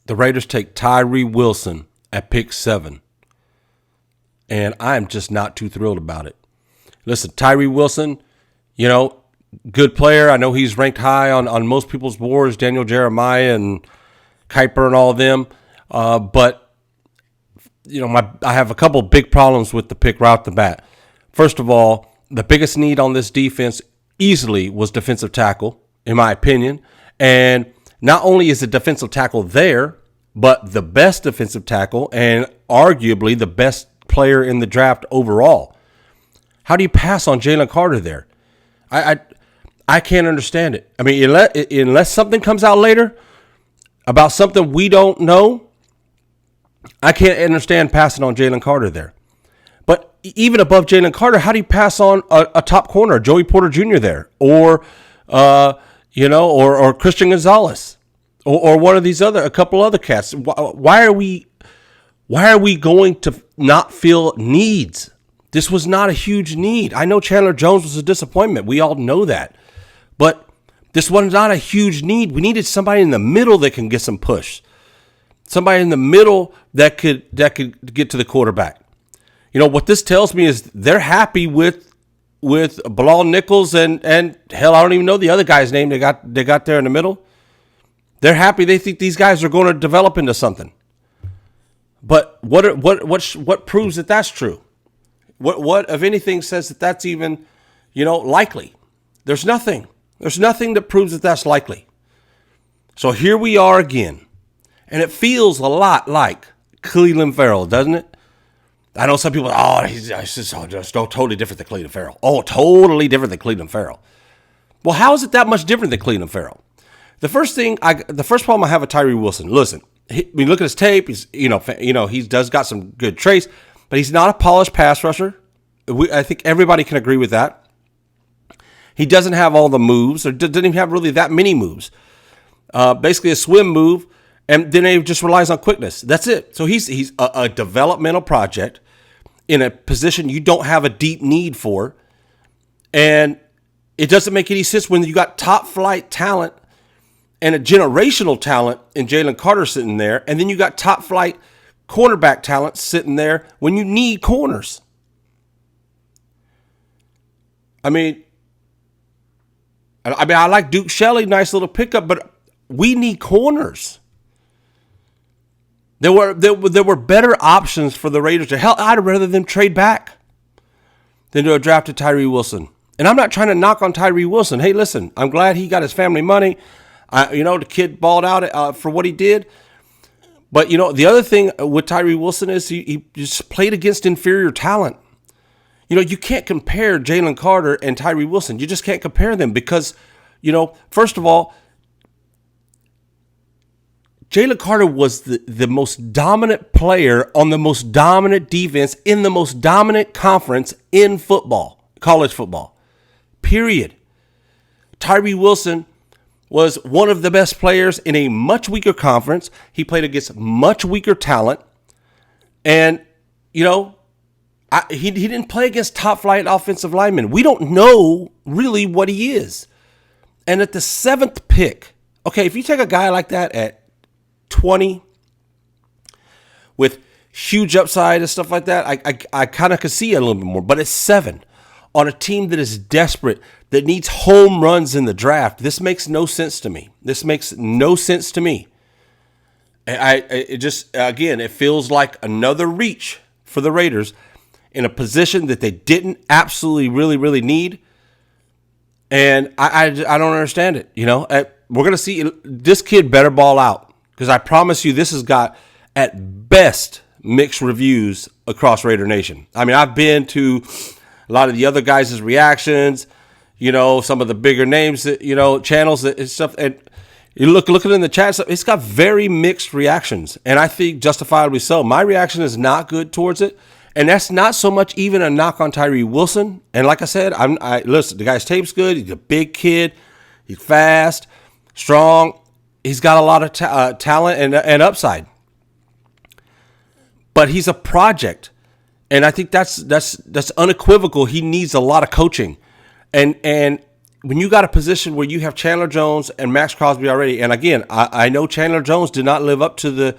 The Raiders take Tyree Wilson at pick 7. And I'm just not too thrilled about it. Listen, Tyree Wilson, good player. I know he's ranked high on most people's boards, Daniel Jeremiah and Kuiper and all of them. But I have a couple big problems with the pick right off the bat. First of all, the biggest need on this defense easily was defensive tackle, in my opinion. And not only is the defensive tackle there, but the best defensive tackle and arguably the best player in the draft overall. How do you pass on Jalen Carter there? I can't understand it. I mean, unless something comes out later about something we don't know, I can't understand passing on Jalen Carter there. But even above Jalen Carter, how do you pass on a top corner, Joey Porter Jr. there, or Christian Gonzalez, or one of a couple other cats? Why are we going to not fill needs? This was not a huge need. I know Chandler Jones was a disappointment. We all know that. But this was not a huge need. We needed somebody in the middle that can get some push. Somebody in the middle that could get to the quarterback. What this tells me is they're happy with Bilal Nichols and hell, I don't even know the other guy's name they got there in the middle. They're happy. They think these guys are going to develop into something. But what proves that that's true? What if anything says that that's even likely? There's nothing. There's nothing that proves that that's likely. So here we are again. And it feels a lot like Cleveland Farrell, doesn't it? I know some people, he's just totally different than Cleveland Farrell. Oh, totally different than Cleveland Farrell. Well, how is it that much different than Cleveland Farrell? The first problem I have with Tyree Wilson, listen, when you look at his tape, he's, he does got some good traits, but he's not a polished pass rusher. I think everybody can agree with that. He doesn't have all the moves, or doesn't even have really that many moves. Basically a swim move, and then he just relies on quickness. That's it. So he's a developmental project in a position you don't have a deep need for. And it doesn't make any sense when you got top flight talent and a generational talent in Jalen Carter sitting there, and then you got top flight cornerback talent sitting there when you need corners. I mean, I like Duke Shelley, nice little pickup, but we need corners. There were better options for the Raiders. Hell, I'd rather them trade back than to have drafted Tyree Wilson. And I'm not trying to knock on Tyree Wilson. Hey, listen, I'm glad he got his family money. The kid balled out for what he did. But, the other thing with Tyree Wilson is he just played against inferior talent. You can't compare Jalen Carter and Tyree Wilson. You just can't compare them because, first of all, Jalen Carter was the most dominant player on the most dominant defense in the most dominant conference in football, college football, period. Tyree Wilson was one of the best players in a much weaker conference. He played against much weaker talent. And, he didn't play against top-flight offensive linemen. We don't know really what he is. And at the 7th pick, okay, if you take a guy like that at 20 with huge upside and stuff like that, I kind of could see it a little bit more. But at 7 on a team that is desperate, that needs home runs in the draft, this makes no sense to me. And it feels like another reach for the Raiders in a position that they didn't absolutely really, really need. And I don't understand it. We're going to see this kid better ball out. Because I promise you, this has got, at best, mixed reviews across Raider Nation. I mean, I've been to a lot of the other guys' reactions, some of the bigger names, that channels and stuff. And you looking in the chat, it's got very mixed reactions. And I think justifiably so. My reaction is not good towards it. And that's not so much even a knock on Tyree Wilson. And like I said, listen, the guy's tape's good. He's a big kid. He's fast, strong. He's got a lot of talent and upside, but he's a project, and I think that's unequivocal. He needs a lot of coaching, and when you got a position where you have Chandler Jones and Max Crosby already, and again, I know Chandler Jones did not live up to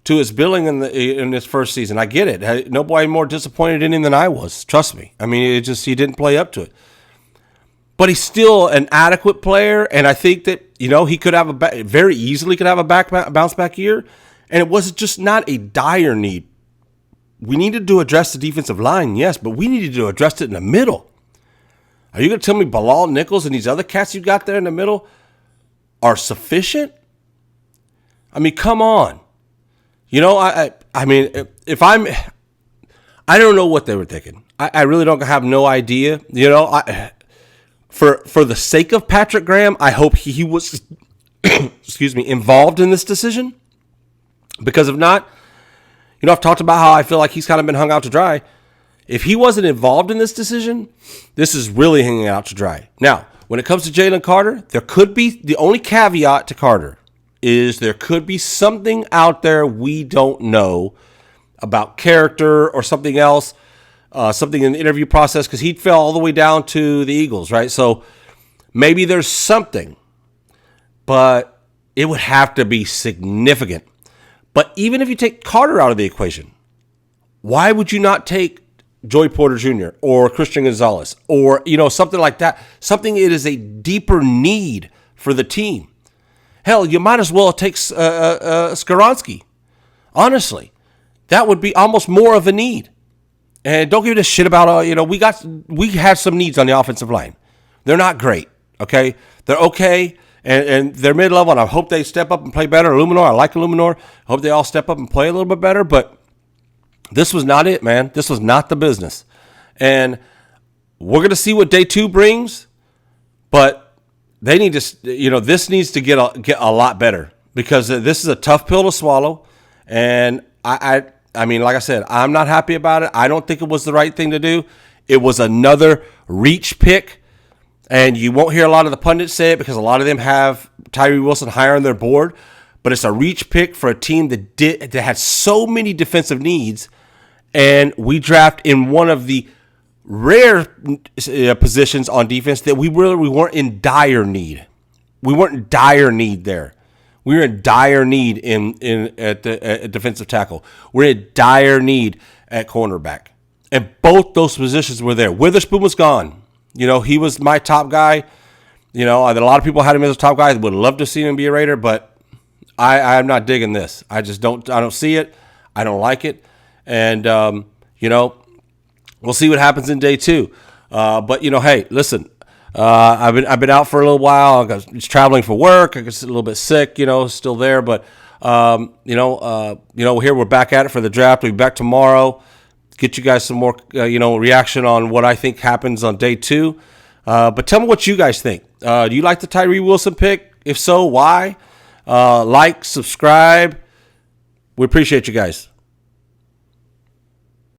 his billing in his first season. I get it. Nobody more disappointed in him than I was. Trust me. I mean, he didn't play up to it. But he's still an adequate player, and I think that he could have very easily could have a bounce back year, and it was just not a dire need. We needed to address the defensive line, yes, but we needed to address it in the middle. Are you going to tell me Bilal Nichols and these other cats you got there in the middle are sufficient? I mean, come on. I don't know what they were thinking. I really don't have no idea. For the sake of Patrick Graham, I hope he was, involved in this decision. Because if not, I've talked about how I feel like he's kind of been hung out to dry. If he wasn't involved in this decision, this is really hanging out to dry. Now, when it comes to Jalen Carter, there could be, the only caveat to Carter is there could be something out there we don't know about character or something else, something in the interview process, because he fell all the way down to the Eagles, right? So maybe there's something, but it would have to be significant. But even if you take Carter out of the equation, why would you not take Joey Porter Jr. or Christian Gonzalez or, something like that? Something it is a deeper need for the team. Hell, you might as well take Skaronski. Honestly, that would be almost more of a need. And don't give a shit about, we have some needs on the offensive line. They're not great, okay? They're okay, and they're mid-level, and I hope they step up and play better. Illuminor, I like Illuminor. I hope they all step up and play a little bit better, but this was not it, man. This was not the business. And we're going to see what day 2 brings, but they need to, this needs to get a lot better, because this is a tough pill to swallow. And I mean, like I said, I'm not happy about it. I don't think it was the right thing to do. It was another reach pick, and you won't hear a lot of the pundits say it because a lot of them have Tyree Wilson higher on their board, but it's a reach pick for a team that had so many defensive needs. And we draft in one of the rare positions on defense that we weren't in dire need. We weren't in dire need there. We were in dire need at defensive tackle. We're in dire need at cornerback. And both those positions were there. Witherspoon was gone. He was my top guy. A lot of people had him as a top guy. Would love to see him be a Raider, but I'm not digging this. I don't see it. I don't like it. And, we'll see what happens in day 2. But, hey, listen, I've been out for a little while. I was traveling for work. I was a little bit sick, still there. But, here we're back at it for the draft. We'll be back tomorrow. Get you guys some more, reaction on what I think happens on day 2. But tell me what you guys think. Do you like the Tyree Wilson pick? If so, why? Like, subscribe. We appreciate you guys.